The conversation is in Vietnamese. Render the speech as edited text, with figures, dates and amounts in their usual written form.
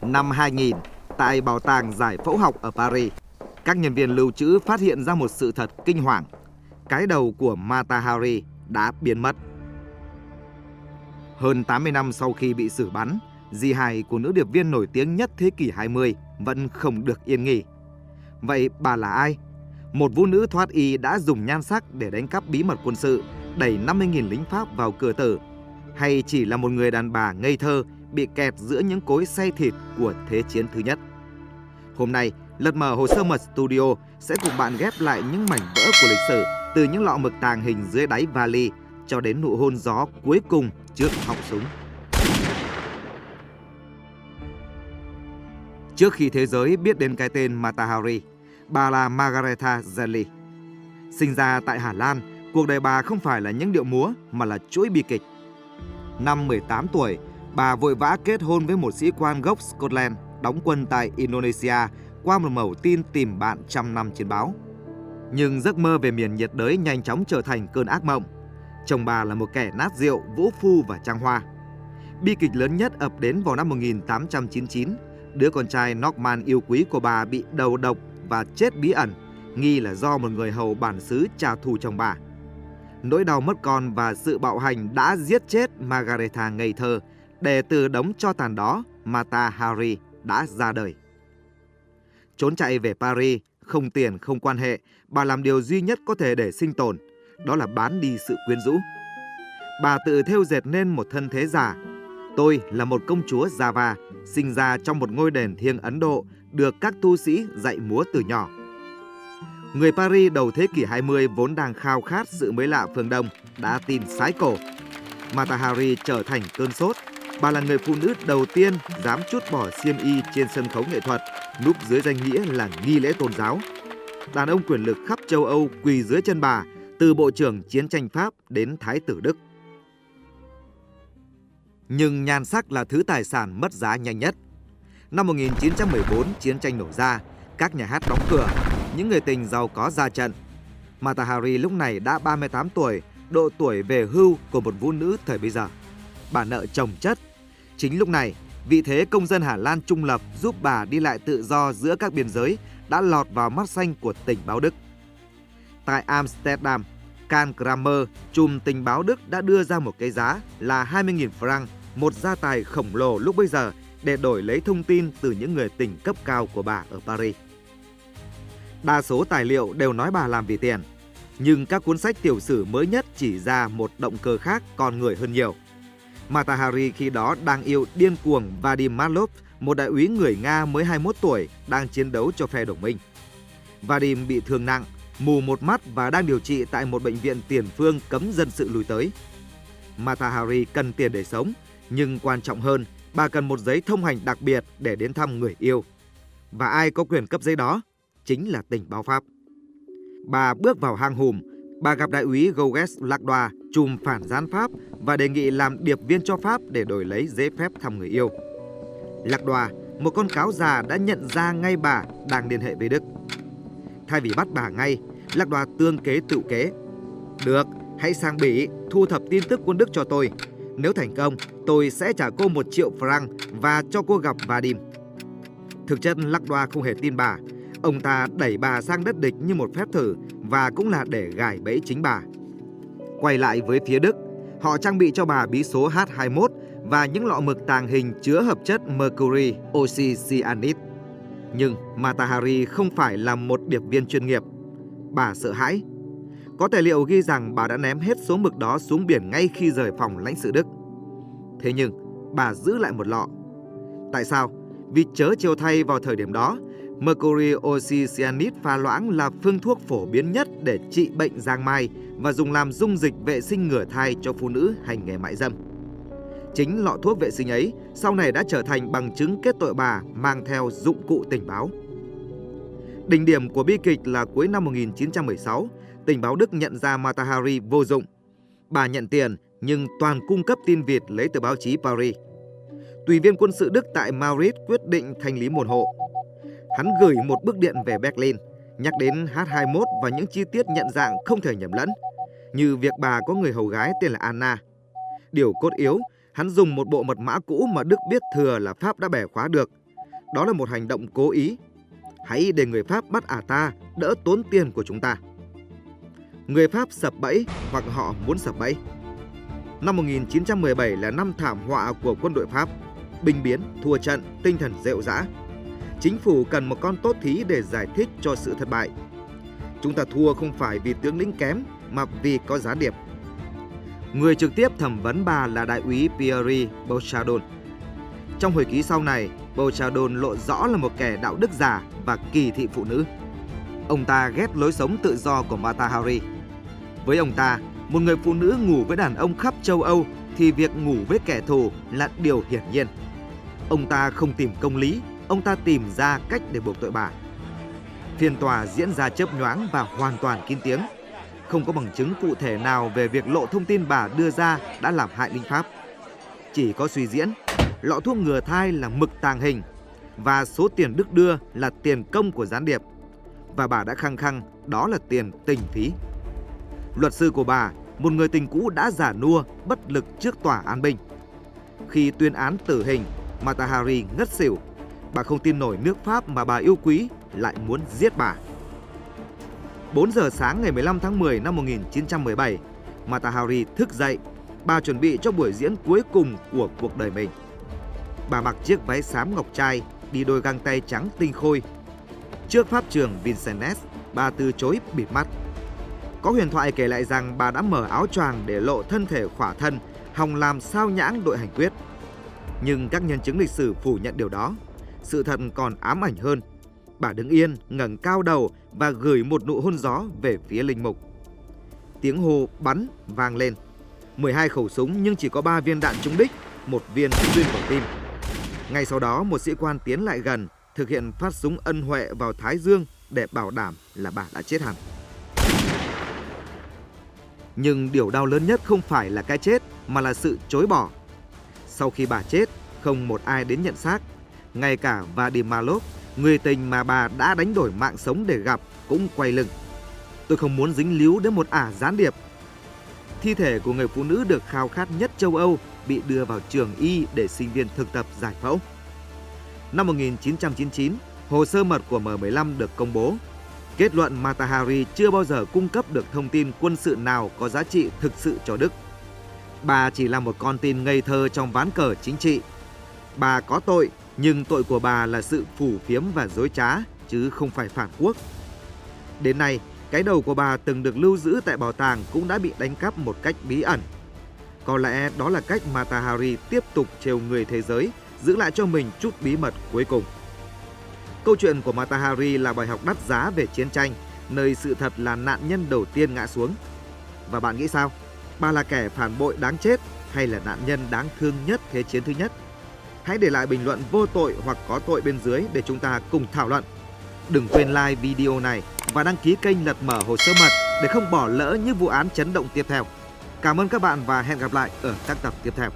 Năm 2000, tại Bảo tàng Giải phẫu học ở Paris, các nhân viên lưu trữ phát hiện ra một sự thật kinh hoàng. Cái đầu của Mata Hari đã biến mất. Hơn 80 năm sau khi bị xử bắn, di hài của nữ điệp viên nổi tiếng nhất thế kỷ 20 vẫn không được yên nghỉ. Vậy bà là ai? Một vũ nữ thoát y đã dùng nhan sắc để đánh cắp bí mật quân sự, đẩy 50.000 lính Pháp vào cửa tử? Hay chỉ là một người đàn bà ngây thơ bị kẹt giữa những cối xay thịt của Thế chiến thứ nhất? Hôm nay, Lật Mở Hồ Sơ Mật Studio sẽ cùng bạn ghép lại những mảnh vỡ của lịch sử, từ những lọ mực tàng hình dưới đáy vali cho đến nụ hôn gió cuối cùng trước họng súng. Trước khi thế giới biết đến cái tên Mata Hari, bà là Margaretha Geli. Sinh ra tại Hà Lan, cuộc đời bà không phải là những điệu múa mà là chuỗi bi kịch. Năm 18 tuổi, bà vội vã kết hôn với một sĩ quan gốc Scotland đóng quân tại Indonesia qua một mẩu tin tìm bạn trăm năm trên báo. Nhưng giấc mơ về miền nhiệt đới nhanh chóng trở thành cơn ác mộng. Chồng bà là một kẻ nát rượu, vũ phu và trăng hoa. Bi kịch lớn nhất ập đến vào năm 1899. Đứa con trai Norman yêu quý của bà bị đầu độc và chết bí ẩn, nghi là do một người hầu bản xứ trả thù chồng bà. Nỗi đau mất con và sự bạo hành đã giết chết Margaretha ngây thơ, để từ đống tro tàn đó, Mata Hari đã ra đời. Trốn chạy về Paris, không tiền không quan hệ, bà làm điều duy nhất có thể để sinh tồn, đó là bán đi sự quyến rũ. Bà tự thêu dệt nên một thân thế giả. Tôi là một công chúa Java, sinh ra trong một ngôi đền thiêng Ấn Độ, được các tu sĩ dạy múa từ nhỏ. Người Paris đầu thế kỷ 20 vốn đang khao khát sự mới lạ phương Đông đã tin sái cổ. Mata Hari trở thành cơn sốt. Bà là người phụ nữ đầu tiên dám trút bỏ xiêm y trên sân khấu nghệ thuật, núp dưới danh nghĩa là nghi lễ tôn giáo. Đàn ông quyền lực khắp châu Âu quỳ dưới chân bà, từ bộ trưởng chiến tranh Pháp đến Thái tử Đức. Nhưng nhan sắc là thứ tài sản mất giá nhanh nhất. Năm 1914, chiến tranh nổ ra, các nhà hát đóng cửa, những người tình giàu có ra trận. Mata Hari lúc này đã 38 tuổi, độ tuổi về hưu của một vũ nữ thời bấy giờ. Bà nợ chồng chất. Chính lúc này, vị thế công dân Hà Lan trung lập giúp bà đi lại tự do giữa các biên giới đã lọt vào mắt xanh của tình báo Đức. Tại Amsterdam, Karl Kramer, trùm tình báo Đức đã đưa ra một cái giá là 20.000 franc, một gia tài khổng lồ lúc bấy giờ, để đổi lấy thông tin từ những người tình cấp cao của bà ở Paris. Đa số tài liệu đều nói bà làm vì tiền, nhưng các cuốn sách tiểu sử mới nhất chỉ ra một động cơ khác con người hơn nhiều. Mata Hari khi đó đang yêu điên cuồng Vadim Matlov, một đại úy người Nga mới 21 tuổi đang chiến đấu cho phe đồng minh. Vadim bị thương nặng, mù một mắt và đang điều trị tại một bệnh viện tiền phương cấm dân sự lui tới. Mata Hari cần tiền để sống, nhưng quan trọng hơn, bà cần một giấy thông hành đặc biệt để đến thăm người yêu. Và ai có quyền cấp giấy đó? Chính là tình báo Pháp. Bà bước vào hang hùm, bà gặp đại úy Gauguin Lacroix, trùm phản gián Pháp, và đề nghị làm điệp viên cho Pháp để đổi lấy giấy phép thăm người yêu. Lacroix, một con cáo già, đã nhận ra ngay bà đang liên hệ với Đức. Thay vì bắt bà ngay, Lacroix tương kế tự kế. Được, hãy sang Bỉ thu thập tin tức quân Đức cho tôi. Nếu thành công, tôi sẽ trả cô 1 triệu franc và cho cô gặp Vadim. Thực chất Lacroix không hề tin bà. Ông ta đẩy bà sang đất địch như một phép thử, và cũng là để gài bẫy chính bà. Quay lại với phía Đức, họ trang bị cho bà bí số H21 và những lọ mực tàng hình chứa hợp chất mercury oxycyanide. Nhưng Mata Hari không phải là một điệp viên chuyên nghiệp. Bà sợ hãi. Có tài liệu ghi rằng bà đã ném hết số mực đó xuống biển ngay khi rời phòng lãnh sự Đức. Thế nhưng bà giữ lại một lọ. Tại sao? Vì chớ trêu thay, vào thời điểm đó, mercury oxycyanide pha loãng là phương thuốc phổ biến nhất để trị bệnh giang mai và dùng làm dung dịch vệ sinh ngừa thai cho phụ nữ hành nghề mại dâm. Chính lọ thuốc vệ sinh ấy sau này đã trở thành bằng chứng kết tội bà mang theo dụng cụ tình báo. Đỉnh điểm của bi kịch là cuối năm 1916, tình báo Đức nhận ra Mata Hari vô dụng. Bà nhận tiền nhưng toàn cung cấp tin vịt lấy từ báo chí Paris. Tùy viên quân sự Đức tại Madrid quyết định thanh lý môn hộ. Hắn gửi một bức điện về Berlin, nhắc đến H21 và những chi tiết nhận dạng không thể nhầm lẫn, như việc bà có người hầu gái tên là Anna. Điều cốt yếu, hắn dùng một bộ mật mã cũ mà Đức biết thừa là Pháp đã bẻ khóa được. đó là một hành động cố ý. Hãy để người Pháp bắt ả ta, đỡ tốn tiền của chúng ta. Người Pháp sập bẫy hoặc họ muốn sập bẫy. Năm 1917 là năm thảm họa của quân đội Pháp. Binh biến, thua trận, tinh thần rệu rã. Chính phủ cần một con tốt thí để giải thích cho sự thất bại. Chúng ta thua không phải vì tướng lĩnh kém mà vì có gián điệp. Người trực tiếp thẩm vấn bà là đại úy Pierre Bouchardon. Trong hồi ký sau này, Bouchardon lộ rõ là một kẻ đạo đức giả và kỳ thị phụ nữ. Ông ta ghét lối sống tự do của Mata Hari. Với ông ta, một người phụ nữ ngủ với đàn ông khắp châu Âu thì việc ngủ với kẻ thù là điều hiển nhiên. Ông ta không tìm công lý, ông ta tìm ra cách để buộc tội bà. Phiên tòa diễn ra chớp nhoáng và hoàn toàn kín tiếng. Không có bằng chứng cụ thể nào về việc lộ thông tin bà đưa ra đã làm hại lính Pháp. Chỉ có suy diễn, lọ thuốc ngừa thai là mực tàng hình và số tiền Đức đưa là tiền công của gián điệp. Và bà đã khăng khăng đó là tiền tình phí. Luật sư của bà, một người tình cũ đã già nua, bất lực trước tòa án binh. Khi tuyên án tử hình, Mata Hari ngất xỉu. Bà không tin nổi nước Pháp mà bà yêu quý lại muốn giết bà. 4 giờ sáng ngày 15 tháng 10 năm 1917, Mata Hari thức dậy. Bà chuẩn bị cho buổi diễn cuối cùng của cuộc đời mình. Bà mặc chiếc váy xám ngọc trai, đi đôi găng tay trắng tinh khôi. Trước pháp trường Vincennes, bà từ chối bịt mắt. Có huyền thoại kể lại rằng bà đã mở áo choàng để lộ thân thể khỏa thân, hòng làm sao nhãng đội hành quyết. Nhưng các nhân chứng lịch sử phủ nhận điều đó. Sự thật còn ám ảnh hơn. Bà đứng yên, ngẩng cao đầu và gửi một nụ hôn gió về phía linh mục. Tiếng hô bắn vang lên. 12 khẩu súng nhưng chỉ có 3 viên đạn trúng đích, 1 viên xuyên vào tim. Ngay sau đó, một sĩ quan tiến lại gần, thực hiện phát súng ân huệ vào thái dương để bảo đảm là bà đã chết hẳn. Nhưng điều đau lớn nhất không phải là cái chết mà là sự chối bỏ. Sau khi bà chết, không một ai đến nhận xác. Ngay cả Vadimalov, người tình mà bà đã đánh đổi mạng sống để gặp, cũng quay lưng. Tôi không muốn dính líu đến một ả gián điệp. Thi thể của người phụ nữ được khao khát nhất châu Âu bị đưa vào trường y để sinh viên thực tập giải phẫu. Năm 1999, hồ sơ mật của M15 được công bố. Kết luận Mata Hari chưa bao giờ cung cấp được thông tin quân sự nào có giá trị thực sự cho Đức. Bà chỉ là một con tin ngây thơ trong ván cờ chính trị. Bà có tội, nhưng tội của bà là sự phù phiếm và dối trá, chứ không phải phản quốc. Đến nay, cái đầu của bà từng được lưu giữ tại bảo tàng cũng đã bị đánh cắp một cách bí ẩn. Có lẽ đó là cách Mata Hari tiếp tục trêu người thế giới, giữ lại cho mình chút bí mật cuối cùng. Câu chuyện của Mata Hari là bài học đắt giá về chiến tranh, nơi sự thật là nạn nhân đầu tiên ngã xuống. Và bạn nghĩ sao? Bà là kẻ phản bội đáng chết hay là nạn nhân đáng thương nhất Thế chiến thứ nhất? Hãy để lại bình luận vô tội hoặc có tội bên dưới để chúng ta cùng thảo luận. Đừng quên like video này và đăng ký kênh Lật Mở Hồ Sơ Mật để không bỏ lỡ những vụ án chấn động tiếp theo. Cảm ơn các bạn và hẹn gặp lại ở các tập tiếp theo.